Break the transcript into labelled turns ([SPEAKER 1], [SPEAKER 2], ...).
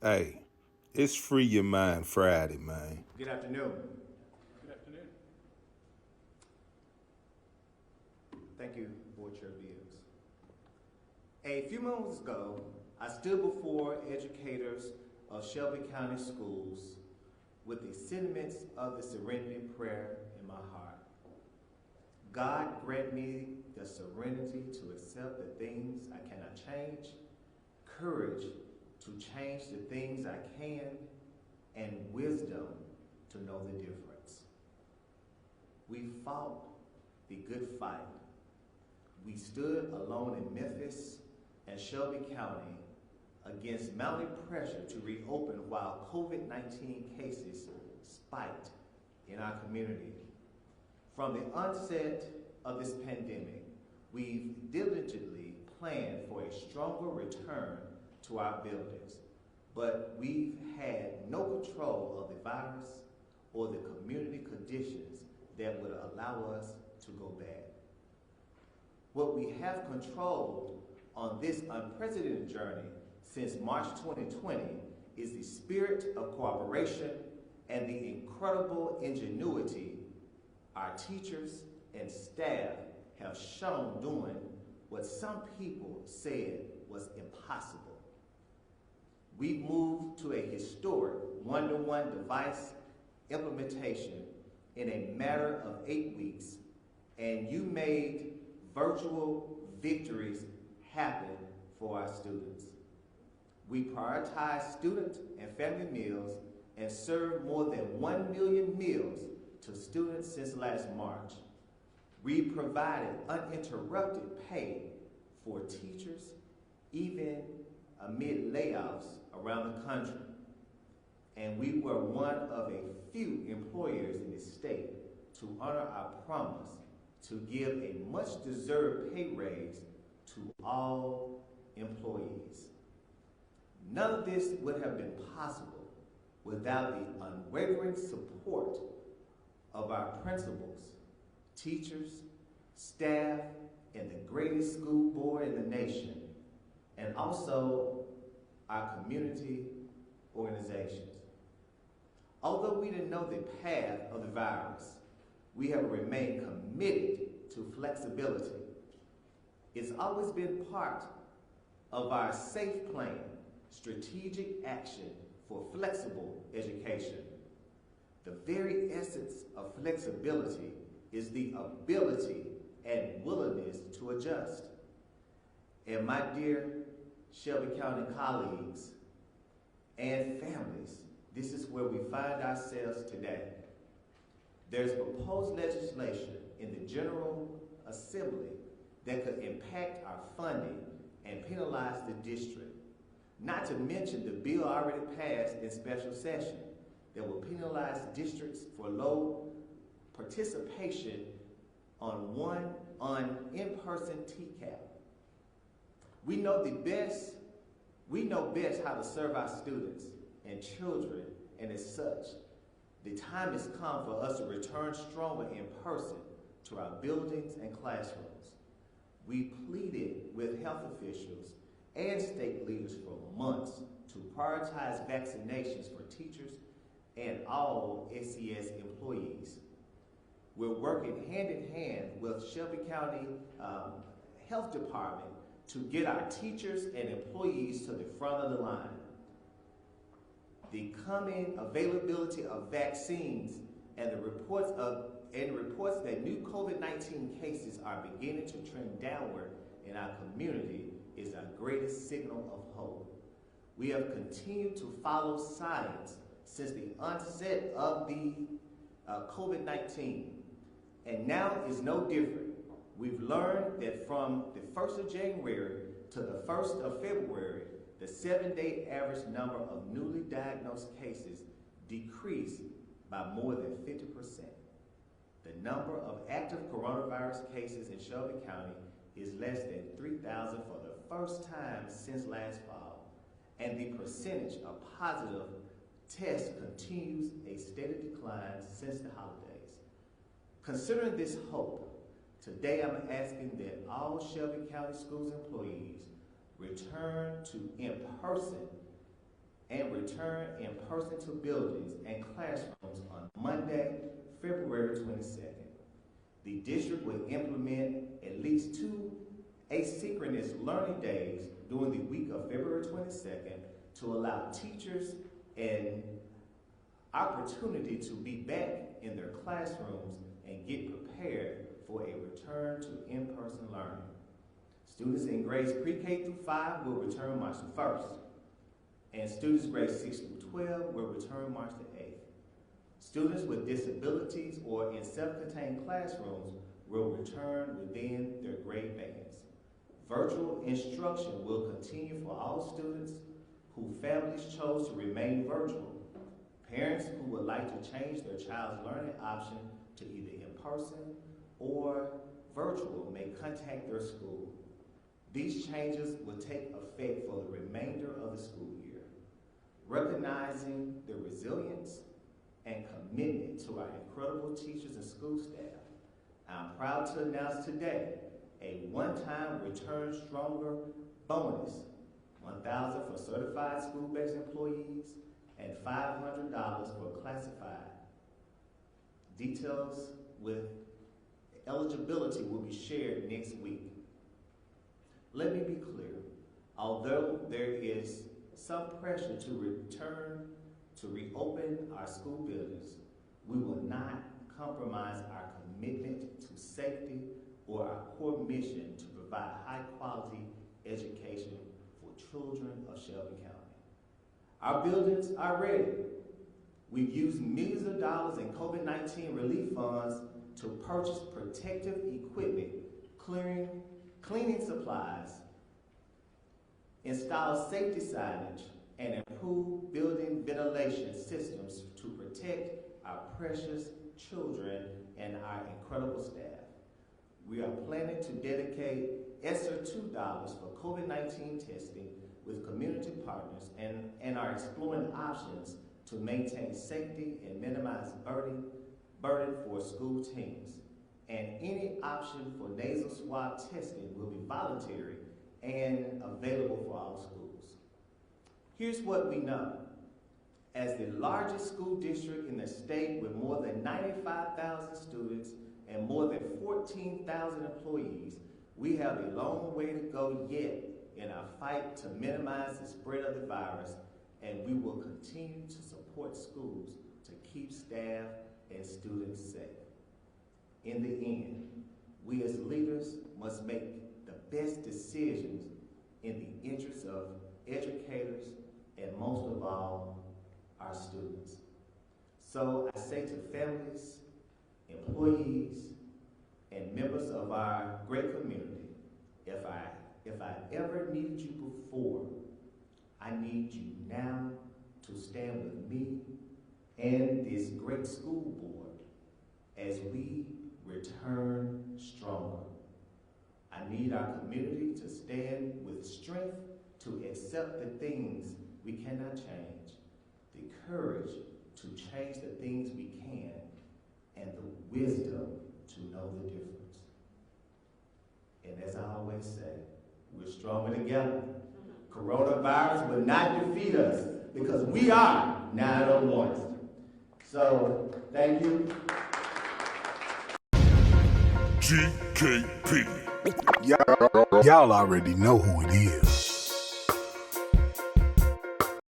[SPEAKER 1] Hey, it's Free Your Mind Friday, man.
[SPEAKER 2] Good afternoon.
[SPEAKER 3] Good afternoon.
[SPEAKER 2] Thank you, Board Chair Beals. A few moments ago, I stood before educators of Shelby County Schools with the sentiments of the Serenity Prayer in my heart. God grant me the serenity to accept the things I cannot change, courage to change the things I can, and wisdom to know the difference. We fought the good fight. We stood alone in Memphis and Shelby County against mounting pressure to reopen while COVID-19 cases spiked in our community. From the onset of this pandemic, we've diligently planned for a stronger return to our buildings, but we've had no control of the virus or the community conditions that would allow us to go back. What we have controlled on this unprecedented journey since March 2020 is the spirit of cooperation and the incredible ingenuity our teachers and staff have shown doing what some people said was impossible. We've moved to a historic one-to-one device implementation in a matter of 8 weeks, and you made virtual victories happen for our students. We prioritize student and family meals and served more than 1 million meals to students since last March. We provided uninterrupted pay for teachers, even amid layoffs around the country. And we were one of a few employers in the state to honor our promise to give a much-deserved pay raise to all employees. None of this would have been possible without the unwavering support of our principals, teachers, staff, and the greatest school board in the nation, and also our community organizations. Although we didn't know the path of the virus, we have remained committed to flexibility. It's always been part of our SAFE plan, strategic action for flexible education. The very essence of flexibility is the ability and willingness to adjust. And my dear Shelby County colleagues and families, this is where we find ourselves today. There's proposed legislation in the General Assembly that could impact our funding and penalize the district. Not to mention the bill already passed in special session that will penalize districts for low participation on in-person TCAP. We know best how to serve our students and children, and as such, the time has come for us to return stronger in person to our buildings and classrooms. We pleaded with health officials and state leaders for months to prioritize vaccinations for teachers and all SES employees. We're working hand in hand with Shelby County Health Department to get our teachers and employees to the front of the line. The coming availability of vaccines and the reports that new COVID-19 cases are beginning to trend downward in our community is our greatest signal of hope. We have continued to follow science since the onset of the COVID-19, and now is no different. We've learned that from the 1st of January to the 1st of February, the 7-day average number of newly diagnosed cases decreased by more than 50%. The number of active coronavirus cases in Shelby County is less than 3,000 for the first time since last fall, and the percentage of positive tests continues a steady decline since the holidays. Considering this hope, today I'm asking that all Shelby County Schools employees return to in-person and return in person to buildings and classrooms on Monday, February 22nd. The district will implement at least 2 asynchronous learning days during the week of February 22nd to allow teachers an opportunity to be back in their classrooms and get prepared for a return to in-person learning. Students in grades pre-K through 5 will return March the 1st, and students grades 6 through 12 will return March the 8th. Students with disabilities or in self-contained classrooms will return within their grade bands. Virtual instruction will continue for all students whose families chose to remain virtual. Parents who would like to change their child's learning option to either in-person or virtual may contact their school. These changes will take effect for the remainder of the school year. Recognizing the resilience and commitment to our incredible teachers and school staff, I'm proud to announce today a one-time Return Stronger bonus, $1,000 for certified school-based employees and $500 for classified. Details with eligibility will be shared next week. Let me be clear, although there is some pressure to reopen our school buildings, we will not compromise our commitment to safety or our core mission to provide high-quality education for children of Shelby County. Our buildings are ready. We've used millions of dollars in COVID-19 relief funds to purchase protective equipment, cleaning supplies, install safety signage, and improve building ventilation systems to protect our precious children and our incredible staff. We are planning to dedicate extra $2 for COVID-19 testing with community partners and are exploring options to maintain safety and minimize burden for school teams. And any option for nasal swab testing will be voluntary and available for all schools. Here's what we know. As the largest school district in the state with more than 95,000 students and more than 14,000 employees, we have a long way to go yet in our fight to minimize the spread of the virus, and we will continue to support schools to keep staff and students safe. In the end, we as leaders must make the best decisions in the interest of educators and most of all, our students. So I say to families, employees, and members of our great community, if I ever needed you before, I need you now to stand with me and this great school board as we return stronger. I need our community to stand with strength to accept the things we cannot change, the courage to change the things we can, and the wisdom to know the difference. And as I always say, we're stronger together. Coronavirus will not defeat us because we are 901. So, thank you.
[SPEAKER 1] GKP. Y'all already know who it is.